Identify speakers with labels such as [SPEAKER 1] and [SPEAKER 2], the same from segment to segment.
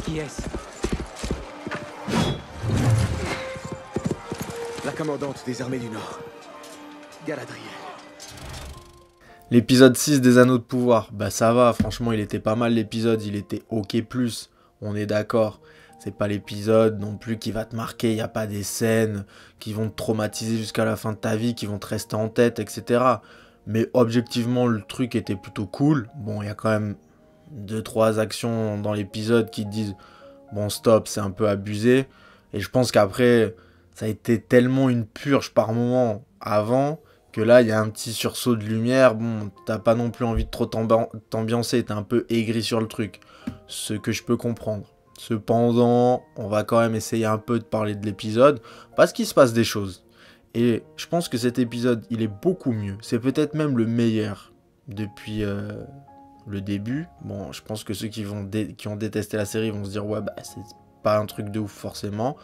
[SPEAKER 1] Qui est-ce?
[SPEAKER 2] La commandante des armées du Nord, Galadriel.
[SPEAKER 3] L'épisode 6 des Anneaux de Pouvoir, bah ça va, franchement il était pas mal l'épisode, il était ok+, on est d'accord. C'est pas l'épisode non plus qui va te marquer, y a pas des scènes qui vont te traumatiser jusqu'à la fin de ta vie, qui vont te rester en tête, etc. Mais objectivement le truc était plutôt cool. Bon, il y a quand même 2-3 actions dans l'épisode qui te disent bon stop, c'est un peu abusé. Et je pense qu'après, ça a été tellement une purge par moment avant que là, il y a un petit sursaut de lumière. Bon, t'as pas non plus envie de trop t'ambiancer, t'es un peu aigri sur le truc. Ce que je peux comprendre. Cependant, on va quand même essayer un peu de parler de l'épisode, parce qu'il se passe des choses. Et je pense que cet épisode, il est beaucoup mieux. C'est peut-être même le meilleur depuis le début. Bon, je pense que ceux qui ont détesté la série vont se dire, ouais, bah c'est pas un truc de ouf forcément.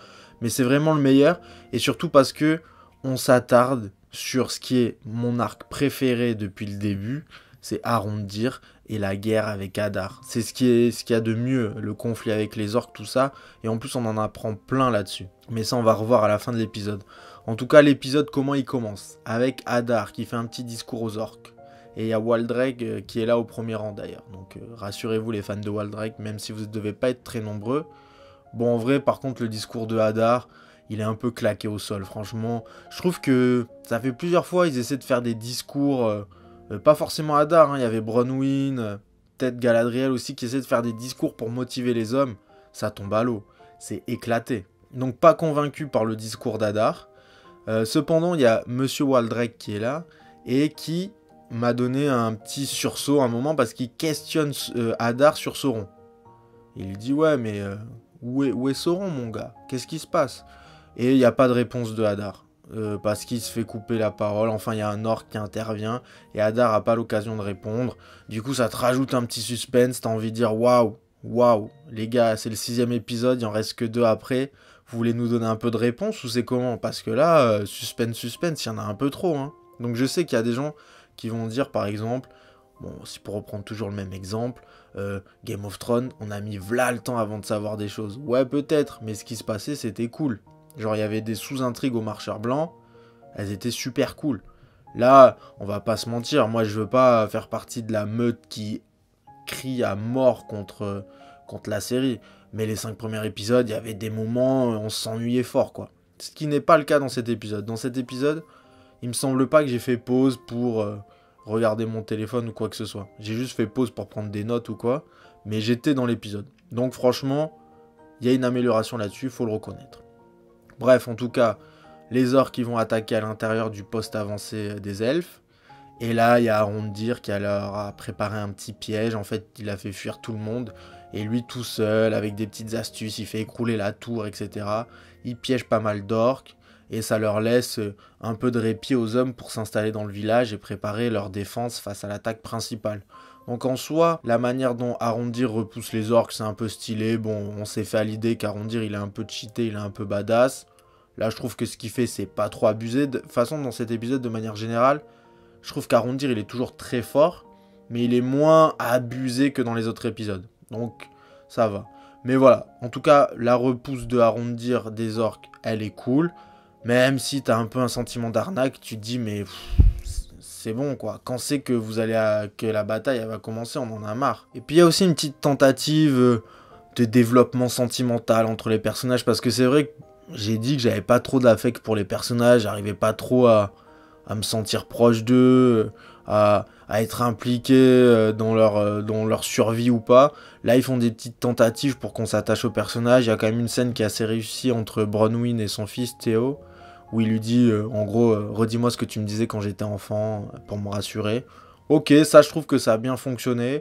[SPEAKER 3] Mais c'est vraiment le meilleur, et surtout parce que on s'attarde sur ce qui est mon arc préféré depuis le début, c'est Arondir et la guerre avec Adar. C'est ce qu'il y a de mieux, le conflit avec les orques, tout ça, et en plus on en apprend plein là-dessus. Mais ça on va revoir à la fin de l'épisode. En tout cas l'épisode, comment il commence? Avec Adar qui fait un petit discours aux orques. Et il y a Waldraig qui est là au premier rang d'ailleurs. Donc rassurez-vous les fans de Waldraig, même si vous ne devez pas être très nombreux. Bon en vrai par contre le discours de Adar, il est un peu claqué au sol, franchement. Je trouve que ça fait plusieurs fois, ils essaient de faire des discours, pas forcément Adar, hein, il y avait Bronwyn, peut-être Galadriel aussi, qui essaient de faire des discours pour motiver les hommes. Ça tombe à l'eau, c'est éclaté. Donc pas convaincu par le discours d'Adar. Cependant, il y a Monsieur Waldraig qui est là, et qui m'a donné un petit sursaut à un moment, parce qu'il questionne Adar sur Sauron. Il dit, ouais, mais où est Sauron, mon gars? Qu'est-ce qui se passe? Et il n'y a pas de réponse de Hadar. Parce qu'il se fait couper la parole. Enfin, il y a un orc qui intervient. Et Hadar n'a pas l'occasion de répondre. Du coup, ça te rajoute un petit suspense. T'as envie de dire waouh, waouh. Les gars, c'est le 6e épisode. Il en reste que 2 après. Vous voulez nous donner un peu de réponse ou c'est comment? Parce que là, suspense, il y en a un peu trop. Hein. Donc je sais qu'il y a des gens qui vont dire, par exemple, bon, si pour reprendre toujours le même exemple, Game of Thrones, on a mis v'là le temps avant de savoir des choses. Ouais, peut-être, mais ce qui se passait, c'était cool. Genre, il y avait des sous-intrigues aux marcheurs blancs, elles étaient super cool. Là, on va pas se mentir, moi je veux pas faire partie de la meute qui crie à mort contre la série. Mais les 5 premiers épisodes, il y avait des moments, on s'ennuyait fort, quoi. Ce qui n'est pas le cas dans cet épisode. Dans cet épisode, il me semble pas que j'ai fait pause pour regarder mon téléphone ou quoi que ce soit. J'ai juste fait pause pour prendre des notes ou quoi, mais j'étais dans l'épisode. Donc franchement, il y a une amélioration là-dessus, faut le reconnaître. Bref, en tout cas, les orques qui vont attaquer à l'intérieur du poste avancé des elfes. Et là, il y a Arondir qui leur a préparé un petit piège. En fait, il a fait fuir tout le monde. Et lui, tout seul, avec des petites astuces, il fait écrouler la tour, etc. Il piège pas mal d'orques. Et ça leur laisse un peu de répit aux hommes pour s'installer dans le village et préparer leur défense face à l'attaque principale. Donc en soi, la manière dont Arondir repousse les orques, c'est un peu stylé. Bon, on s'est fait à l'idée qu'Arondir, il est un peu cheaté, il est un peu badass. Là, je trouve que ce qu'il fait, c'est pas trop abusé. De toute façon, dans cet épisode, de manière générale, je trouve qu'Arondir, il est toujours très fort, mais il est moins abusé que dans les autres épisodes. Donc, ça va. Mais voilà, en tout cas, la repousse de Arondir des orques, elle est cool. Même si t'as un peu un sentiment d'arnaque, tu te dis, mais c'est bon quoi. Quand c'est que que la bataille elle va commencer, on en a marre. Et puis il y a aussi une petite tentative de développement sentimental entre les personnages, parce que c'est vrai que j'ai dit que j'avais pas trop d'affect pour les personnages, j'arrivais pas trop à me sentir proche d'eux, à être impliqué dans leur survie ou pas. Là, ils font des petites tentatives pour qu'on s'attache aux personnages. Il y a quand même une scène qui est assez réussie entre Bronwyn et son fils Théo, où il lui dit, en gros, redis-moi ce que tu me disais quand j'étais enfant, pour me rassurer. Ok, ça, je trouve que ça a bien fonctionné.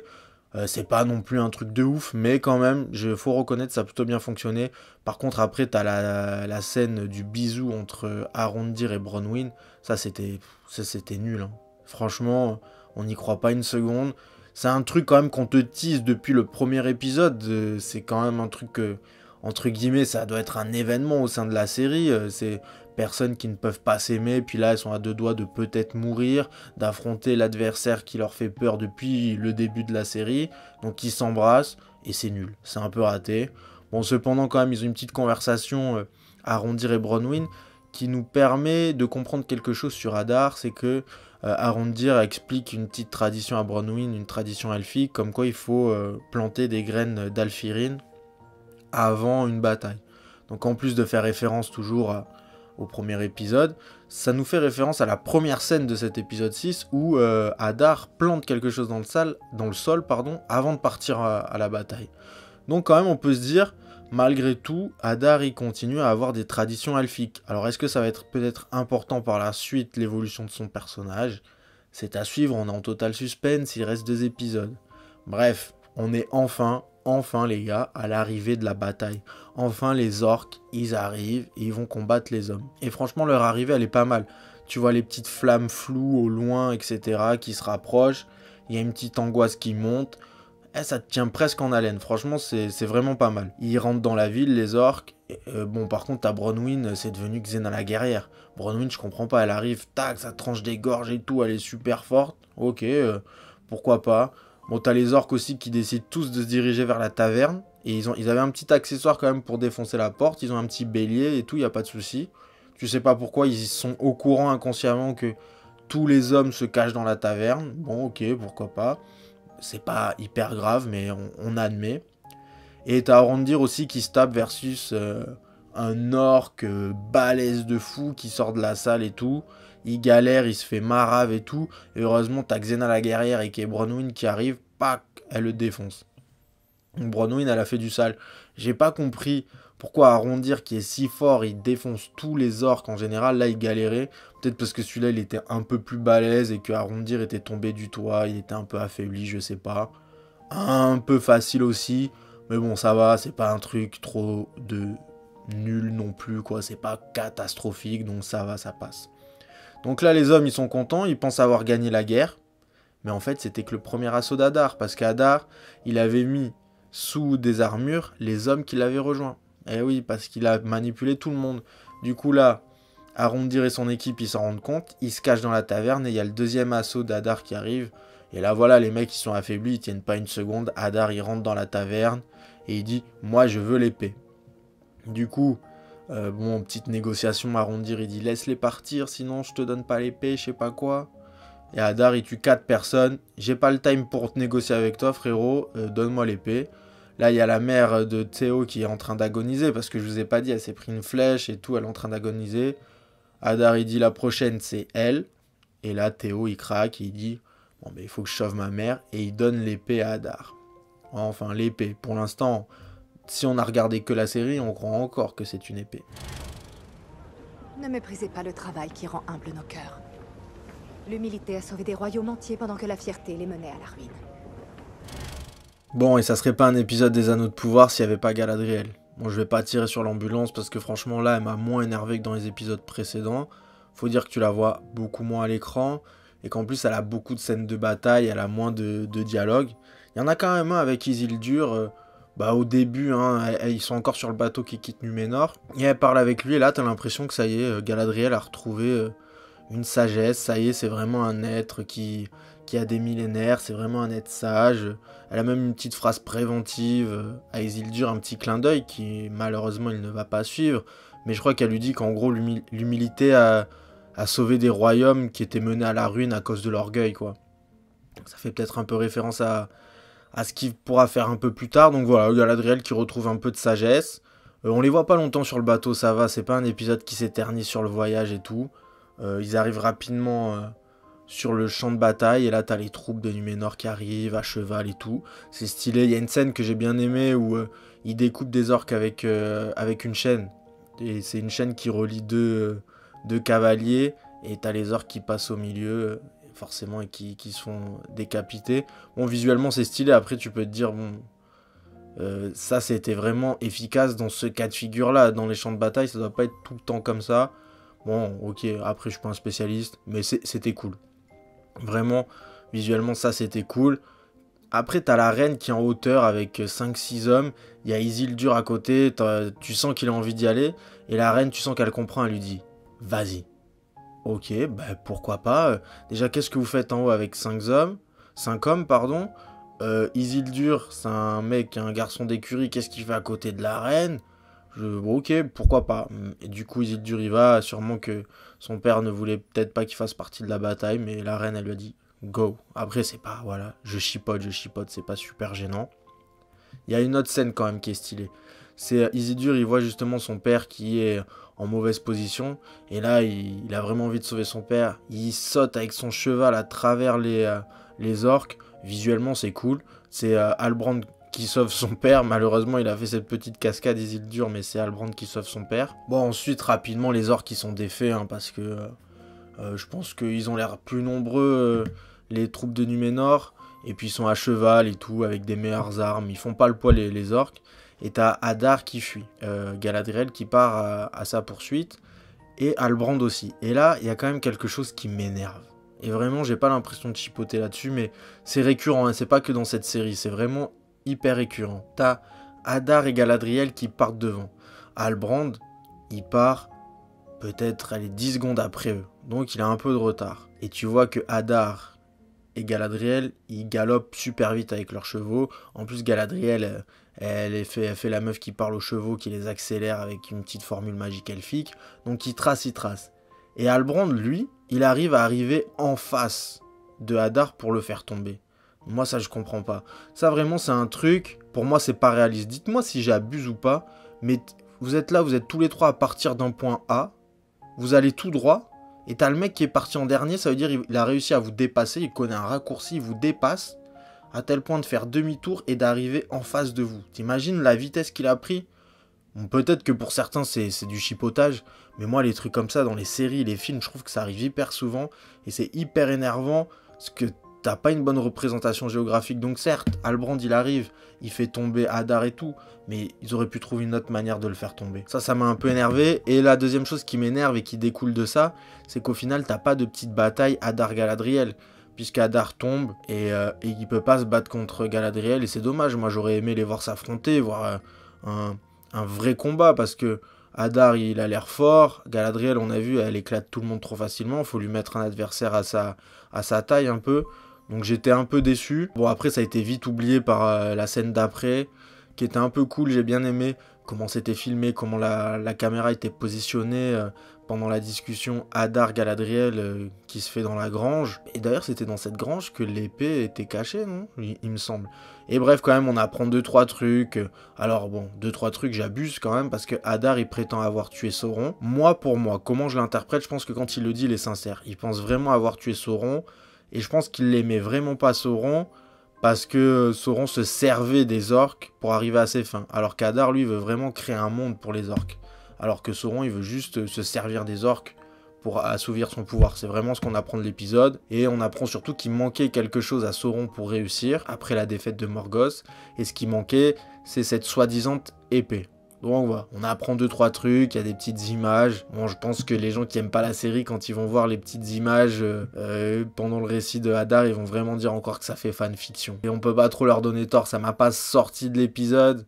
[SPEAKER 3] C'est pas non plus un truc de ouf, mais quand même, faut reconnaître, ça a plutôt bien fonctionné. Par contre, après, t'as la scène du bisou entre Arondir et Bronwyn. Ça, c'était nul. Hein. Franchement, on n'y croit pas une seconde. C'est un truc quand même qu'on te tease depuis le premier épisode. C'est quand même un truc que, entre guillemets, ça doit être un événement au sein de la série. C'est personnes qui ne peuvent pas s'aimer, puis là elles sont à 2 doigts de peut-être mourir, d'affronter l'adversaire qui leur fait peur depuis le début de la série, donc ils s'embrassent, et c'est nul, c'est un peu raté. Bon, cependant, quand même, ils ont une petite conversation, Arondir et Bronwyn, qui nous permet de comprendre quelque chose sur Hadar, c'est que Arondir explique une petite tradition à Bronwyn, une tradition elfique, comme quoi il faut planter des graines d'Alfirine avant une bataille. Donc en plus de faire référence toujours au premier épisode, ça nous fait référence à la première scène de cet épisode 6 où Hadar plante quelque chose dans le sol, avant de partir à la bataille. Donc quand même on peut se dire, malgré tout, Hadar il continue à avoir des traditions elfiques. Alors est-ce que ça va être peut-être important par la suite, l'évolution de son personnage? C'est à suivre, on est en total suspense, il reste 2 épisodes. Bref, on est enfin les gars, à l'arrivée de la bataille. Enfin les orques, ils arrivent et ils vont combattre les hommes. Et franchement leur arrivée elle est pas mal. Tu vois les petites flammes floues au loin, etc. qui se rapprochent. Il y a une petite angoisse qui monte. Ça te tient presque en haleine. Franchement, c'est vraiment pas mal. Ils rentrent dans la ville, les orques. Bon, par contre, t'as Bronwyn, c'est devenu Xena la guerrière. Bronwyn, je comprends pas. Elle arrive, tac, ça tranche des gorges et tout. Elle est super forte. Ok, pourquoi pas. Bon, t'as les orques aussi qui décident tous de se diriger vers la taverne. Et ils avaient un petit accessoire quand même pour défoncer la porte. Ils ont un petit bélier et tout, y a pas de souci. Tu sais pas pourquoi, ils sont au courant inconsciemment que tous les hommes se cachent dans la taverne. Bon, ok, pourquoi pas. C'est pas hyper grave, mais on admet. Et t'as Arondir aussi qui se tape versus un orc balèze de fou qui sort de la salle et tout. Il galère, il se fait marave et tout. Et heureusement, t'as Xena la guerrière et qui est Bronwyn qui arrive. Pac, elle le défonce. Bronwyn, elle a fait du sale. J'ai pas compris pourquoi Arondir, qui est si fort, il défonce tous les orques en général. Là, il galérait. Peut-être parce que celui-là, il était un peu plus balèze et que Arondir était tombé du toit. Il était un peu affaibli, je sais pas. Un peu facile aussi. Mais bon, ça va. C'est pas un truc trop de nul non plus, quoi. C'est pas catastrophique. Donc ça va, ça passe. Donc là, les hommes, ils sont contents. Ils pensent avoir gagné la guerre. Mais en fait, c'était que le premier assaut d'Hadar. Parce qu'Hadar, il avait mis sous des armures les hommes qui l'avaient rejoint. Eh oui, parce qu'il a manipulé tout le monde. Du coup là, Arondir et son équipe, ils s'en rendent compte, ils se cachent dans la taverne et il y a le deuxième assaut d'Hadar qui arrive. Et là voilà, les mecs ils sont affaiblis, ils tiennent pas une seconde. Hadar il rentre dans la taverne et il dit « Moi je veux l'épée ». Du coup, bon, petite négociation, Arondir il dit « Laisse-les partir, sinon je te donne pas l'épée, je sais pas quoi ». Et Hadar il tue 4 personnes. « J'ai pas le time pour te négocier avec toi frérot, donne-moi l'épée ». Là, il y a la mère de Théo qui est en train d'agoniser, parce que je vous ai pas dit, elle s'est pris une flèche et tout, elle est en train d'agoniser. Hadar, il dit la prochaine, c'est elle. Et là, Théo, il craque, il dit, bon, ben, il faut que je sauve ma mère, et il donne l'épée à Hadar. Enfin, l'épée. Pour l'instant, si on a regardé que la série, on croit encore que c'est une épée.
[SPEAKER 1] Ne méprisez pas le travail qui rend humble nos cœurs. L'humilité a sauvé des royaumes entiers pendant que la fierté les menait à la ruine.
[SPEAKER 3] Bon, et ça serait pas un épisode des Anneaux de Pouvoir s'il n'y avait pas Galadriel. Bon, je vais pas tirer sur l'ambulance parce que franchement là, elle m'a moins énervé que dans les épisodes précédents. Faut dire que tu la vois beaucoup moins à l'écran et qu'en plus elle a beaucoup de scènes de bataille, elle a moins de dialogue. Il y en a quand même un avec Isildur, au début, ils sont encore sur le bateau qui quitte Numénor. Et elle parle avec lui et là t'as l'impression que ça y est, Galadriel a retrouvé une sagesse, ça y est, c'est vraiment un être qui a des millénaires, c'est vraiment un être sage. Elle a même une petite phrase préventive à Isildur, un petit clin d'œil qui malheureusement il ne va pas suivre. Mais je crois qu'elle lui dit qu'en gros l'humilité a sauvé des royaumes qui étaient menés à la ruine à cause de l'orgueil, quoi. Ça fait peut-être un peu référence à ce qu'il pourra faire un peu plus tard. Donc voilà, Galadriel qui retrouve un peu de sagesse. On les voit pas longtemps sur le bateau, ça va, c'est pas un épisode qui s'éternise sur le voyage et tout. Ils arrivent rapidement sur le champ de bataille et là t'as les troupes de Numénor qui arrivent à cheval et tout. C'est stylé, il y a une scène que j'ai bien aimée où ils découpent des orques avec une chaîne. Et c'est une chaîne qui relie deux cavaliers et t'as les orques qui passent au milieu forcément et qui se font décapiter. Bon, visuellement c'est stylé, après tu peux te dire bon, ça c'était vraiment efficace dans ce cas de figure là, dans les champs de bataille ça doit pas être tout le temps comme ça. Bon, ok, après je suis pas un spécialiste, mais c'était cool. Vraiment, visuellement ça c'était cool. Après t'as la reine qui est en hauteur avec 5-6 hommes. Il y a Isildur à côté, tu sens qu'il a envie d'y aller. Et la reine, tu sens qu'elle comprend, elle lui dit « Vas-y ». Ok, pourquoi pas. Déjà, qu'est-ce que vous faites en haut avec 5 hommes, pardon. Isildur, c'est un mec, un garçon d'écurie, qu'est-ce qu'il fait à côté de la reine? Ok, pourquoi pas. Et du coup, Isildur y va, sûrement que son père ne voulait peut-être pas qu'il fasse partie de la bataille, mais la reine, elle lui a dit go. Après, c'est pas, voilà, je chipote, c'est pas super gênant. Il y a une autre scène quand même qui est stylée. C'est Isildur, il voit justement son père qui est en mauvaise position, et là, il a vraiment envie de sauver son père. Il saute avec son cheval à travers les orques. Visuellement, c'est cool. C'est Halbrand qui sauve son père. Malheureusement, il a fait cette petite cascade Isildur, mais c'est Halbrand qui sauve son père. Bon, ensuite, rapidement, les orques qui sont défaits, hein, parce que je pense qu'ils ont l'air plus nombreux, les troupes de Numénor, et puis ils sont à cheval et tout, avec des meilleures armes. Ils font pas le poids, les orques. Et t'as Hadar qui fuit, Galadriel qui part à sa poursuite, et Halbrand aussi. Et là, il y a quand même quelque chose qui m'énerve. Et vraiment, j'ai pas l'impression de chipoter là-dessus, mais c'est récurrent, hein, c'est pas que dans cette série, c'est vraiment hyper récurrent. T'as Hadar et Galadriel qui partent devant. Halbrand, il part peut-être 10 secondes après eux, donc il a un peu de retard. Et tu vois que Hadar et Galadriel, ils galopent super vite avec leurs chevaux. En plus, Galadriel, elle fait la meuf qui parle aux chevaux, qui les accélère avec une petite formule magique elfique. Donc il trace. Et Halbrand, lui, il arrive en face de Hadar pour le faire tomber. Moi, ça, je comprends pas. Ça, vraiment, c'est un truc, pour moi, c'est pas réaliste. Dites-moi si j'abuse ou pas, mais vous êtes là, vous êtes tous les trois à partir d'un point A, vous allez tout droit, et t'as le mec qui est parti en dernier, ça veut dire qu'il a réussi à vous dépasser, il connaît un raccourci, il vous dépasse, à tel point de faire demi-tour et d'arriver en face de vous. T'imagines la vitesse qu'il a pris? Bon, peut-être que pour certains c'est du chipotage, mais moi les trucs comme ça dans les séries, les films, je trouve que ça arrive hyper souvent, et c'est hyper énervant, parce que t'as pas une bonne représentation géographique. Donc certes, Halbrand il arrive, il fait tomber Hadar et tout, mais ils auraient pu trouver une autre manière de le faire tomber. Ça m'a un peu énervé. Et la deuxième chose qui m'énerve et qui découle de ça, c'est qu'au final t'as pas de petite bataille Hadar-Galadriel, puisque Hadar tombe et il peut pas se battre contre Galadriel, et c'est dommage. Moi j'aurais aimé les voir s'affronter, voir un vrai combat, parce que Hadar il a l'air fort, Galadriel on a vu elle éclate tout le monde trop facilement, faut lui mettre un adversaire à sa taille un peu. Donc j'étais un peu déçu. Bon, après ça a été vite oublié par la scène d'après, qui était un peu cool. J'ai bien aimé comment c'était filmé, comment la caméra était positionnée pendant la discussion Hadar-Galadriel qui se fait dans la grange. Et d'ailleurs c'était dans cette grange que l'épée était cachée, non? Il me semble. Et bref, quand même on apprend 2-3 trucs. Alors bon, 2-3 trucs, j'abuse quand même, parce que Hadar il prétend avoir tué Sauron. Pour moi, comment je l'interprète, je pense que quand il le dit il est sincère. Il pense vraiment avoir tué Sauron. Et je pense qu'il l'aimait vraiment pas Sauron, parce que Sauron se servait des orques pour arriver à ses fins. Alors qu'Hadar, lui, veut vraiment créer un monde pour les orques. Alors que Sauron, il veut juste se servir des orques pour assouvir son pouvoir. C'est vraiment ce qu'on apprend de l'épisode. Et on apprend surtout qu'il manquait quelque chose à Sauron pour réussir, après la défaite de Morgoth. Et ce qui manquait, c'est cette soi-disant épée. Donc voilà, on apprend 2-3 trucs, il y a des petites images. Bon, je pense que les gens qui aiment pas la série, quand ils vont voir les petites images pendant le récit de Hadar, ils vont vraiment dire encore que ça fait fanfiction. Et on peut pas trop leur donner tort, ça m'a pas sorti de l'épisode,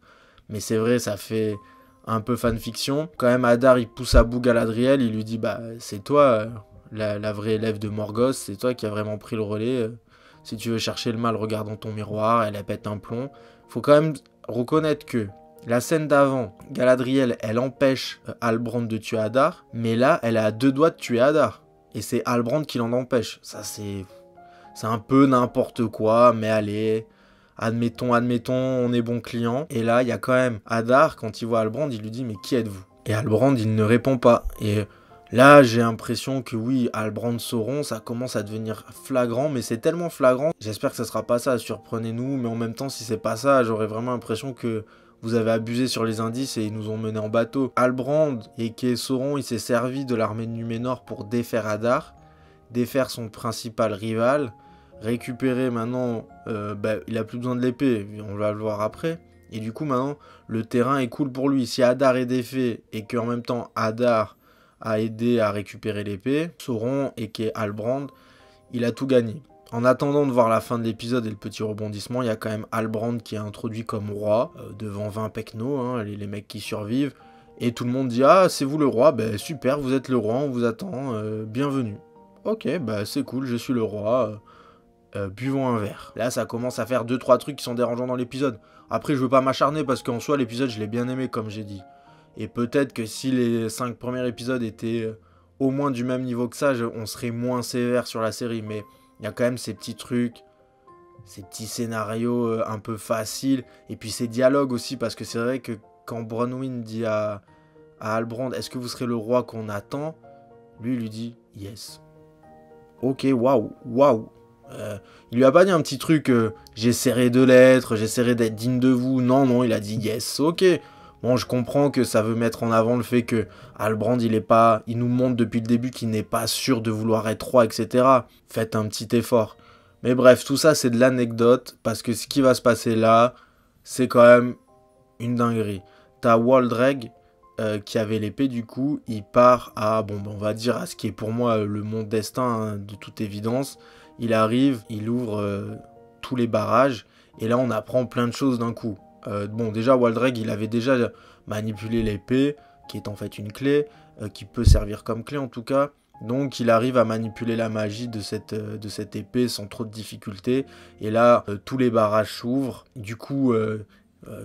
[SPEAKER 3] mais c'est vrai, ça fait un peu fanfiction. Quand même, Hadar, il pousse à bout Galadriel, il lui dit, bah c'est toi, la vraie élève de Morgoth, c'est toi qui as vraiment pris le relais. Si tu veux chercher le mal, regarde dans ton miroir, elle pète un plomb. Faut quand même reconnaître que la scène d'avant, Galadriel, elle empêche Halbrand de tuer Hadar, mais là, elle est à 2 doigts de tuer Hadar. Et c'est Halbrand qui l'en empêche. Ça, c'est un peu n'importe quoi, mais allez, admettons, on est bon client. Et là, il y a quand même Hadar, quand il voit Halbrand, il lui dit, mais qui êtes-vous? Et Halbrand, il ne répond pas. Et là, j'ai l'impression que oui, Halbrand Sauron, ça commence à devenir flagrant, mais c'est tellement flagrant. J'espère que ça sera pas ça, surprenez-nous, mais en même temps, si c'est pas ça, j'aurais vraiment l'impression que vous avez abusé sur les indices et ils nous ont menés en bateau. Halbrand et Sauron, il s'est servi de l'armée de Numénor pour défaire Hadar, défaire son principal rival, récupérer maintenant, il a plus besoin de l'épée, on va le voir après. Et du coup maintenant, le terrain est cool pour lui. Si Hadar est défait et qu'en même temps Hadar a aidé à récupérer l'épée, Sauron et Halbrand, il a tout gagné. En attendant de voir la fin de l'épisode et le petit rebondissement, il y a quand même Halbrand qui est introduit comme roi, devant 20 pecnos, hein, les mecs qui survivent. Et tout le monde dit « Ah, c'est vous le roi, ben super, vous êtes le roi, on vous attend, bienvenue. » Ok, bah c'est cool, je suis le roi. buvons un verre. Là, ça commence à faire 2-3 trucs qui sont dérangeants dans l'épisode. Après, je veux pas m'acharner parce qu'en soi, l'épisode, je l'ai bien aimé, comme j'ai dit. Et peut-être que si les 5 premiers épisodes étaient au moins du même niveau que ça, on serait moins sévère sur la série. Mais il y a quand même ces petits trucs, ces petits scénarios un peu faciles. Et puis ces dialogues aussi, parce que c'est vrai que quand Bronwyn dit à Halbrand, est-ce que vous serez le roi qu'on attend? Lui, il lui dit, yes. Ok, waouh. Il lui a pas dit un petit truc, j'essaierai de l'être, j'essaierai d'être digne de vous. Non, il a dit yes, ok. Bon, je comprends que ça veut mettre en avant le fait que Halbrand, il nous montre depuis le début qu'il n'est pas sûr de vouloir être roi, etc. Faites un petit effort. Mais bref, tout ça, c'est de l'anecdote, parce que ce qui va se passer là, c'est quand même une dinguerie. T'as Waldreg, qui avait l'épée, du coup, il part à, on va dire, à ce qui est pour moi le Mont Destin, hein, de toute évidence. Il arrive, il ouvre tous les barrages, et là, on apprend plein de choses d'un coup. Déjà, Waldreg, il avait déjà manipulé l'épée, qui est en fait une clé, qui peut servir comme clé en tout cas. Donc, il arrive à manipuler la magie de cette épée sans trop de difficultés. Et là, tous les barrages s'ouvrent. Du coup,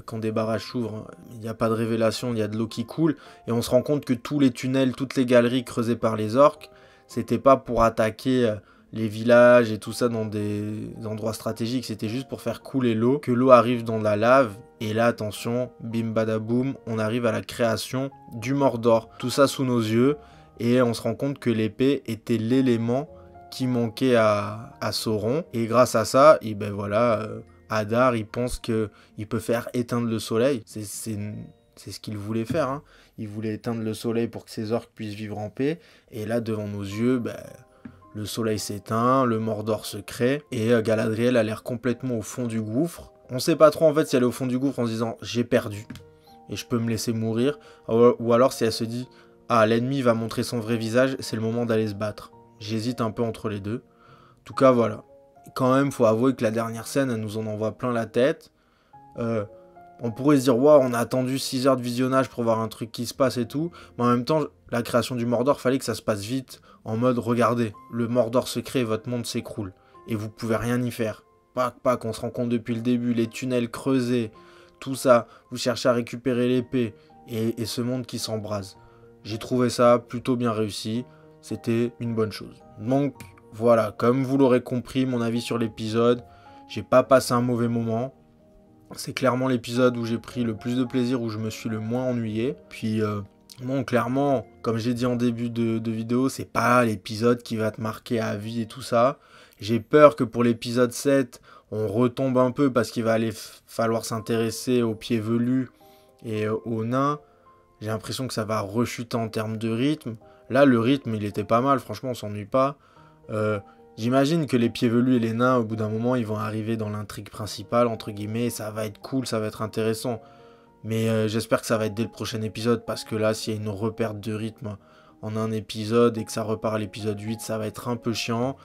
[SPEAKER 3] quand des barrages s'ouvrent, il n'y a pas de révélation, il y a de l'eau qui coule. Et on se rend compte que tous les tunnels, toutes les galeries creusées par les orques, c'était pas pour attaquer les villages et tout ça dans des endroits stratégiques, c'était juste pour faire couler l'eau, que l'eau arrive dans la lave, et là, attention, bim badaboum, on arrive à la création du Mordor. Tout ça sous nos yeux, et on se rend compte que l'épée était l'élément qui manquait à Sauron, et grâce à ça, et Hadar, il pense qu'il peut faire éteindre le soleil, c'est ce qu'il voulait faire, hein. Il voulait éteindre le soleil pour que ses orques puissent vivre en paix, et là, devant nos yeux, le soleil s'éteint, le Mordor se crée, et Galadriel a l'air complètement au fond du gouffre. On sait pas trop en fait si elle est au fond du gouffre en se disant j'ai perdu et je peux me laisser mourir, ou alors si elle se dit l'ennemi va montrer son vrai visage, c'est le moment d'aller se battre. J'hésite un peu entre les deux. En tout cas voilà. Quand même faut avouer que la dernière scène elle nous en envoie plein la tête. On pourrait se dire waouh, on a attendu 6 heures de visionnage pour voir un truc qui se passe et tout, mais en même temps la création du Mordor fallait que ça se passe vite, en mode regardez, le Mordor se crée, votre monde s'écroule et vous pouvez rien y faire. Pac, on se rend compte depuis le début, les tunnels creusés, tout ça, vous cherchez à récupérer l'épée, et ce monde qui s'embrase. J'ai trouvé ça plutôt bien réussi, c'était une bonne chose. Donc voilà, comme vous l'aurez compris, mon avis sur l'épisode, j'ai pas passé un mauvais moment. C'est clairement l'épisode où j'ai pris le plus de plaisir, où je me suis le moins ennuyé. Puis clairement, comme j'ai dit en début de vidéo, c'est pas l'épisode qui va te marquer à vie et tout ça. J'ai peur que pour l'épisode 7, on retombe un peu parce qu'il va aller falloir s'intéresser aux pieds velus et aux nains. J'ai l'impression que ça va rechuter en termes de rythme. Là, le rythme, il était pas mal. Franchement, on s'ennuie pas. J'imagine que les pieds velus et les nains, au bout d'un moment, ils vont arriver dans l'intrigue principale, entre guillemets. Ça va être cool, ça va être intéressant. Mais j'espère que ça va être dès le prochain épisode. Parce que là, s'il y a une reperte de rythme en un épisode et que ça repart à l'épisode 8, ça va être un peu chiant.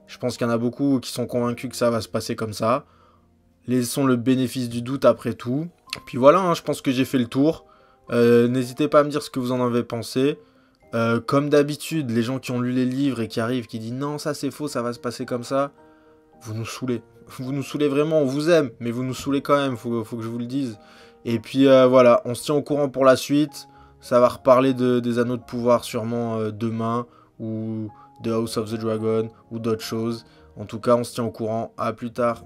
[SPEAKER 3] Je pense qu'il y en a beaucoup qui sont convaincus que ça va se passer comme ça. Laissons le bénéfice du doute après tout. Puis voilà, je pense que j'ai fait le tour. N'hésitez pas à me dire ce que vous en avez pensé. Comme d'habitude, les gens qui ont lu les livres et qui arrivent, qui disent non, ça c'est faux, ça va se passer comme ça. Vous nous saoulez. Vous nous saoulez vraiment, on vous aime, mais vous nous saoulez quand même, faut que je vous le dise. Et puis voilà, on se tient au courant pour la suite. Ça va reparler des anneaux de pouvoir sûrement demain, ou de House of the Dragon, ou d'autres choses. En tout cas, on se tient au courant. À plus tard.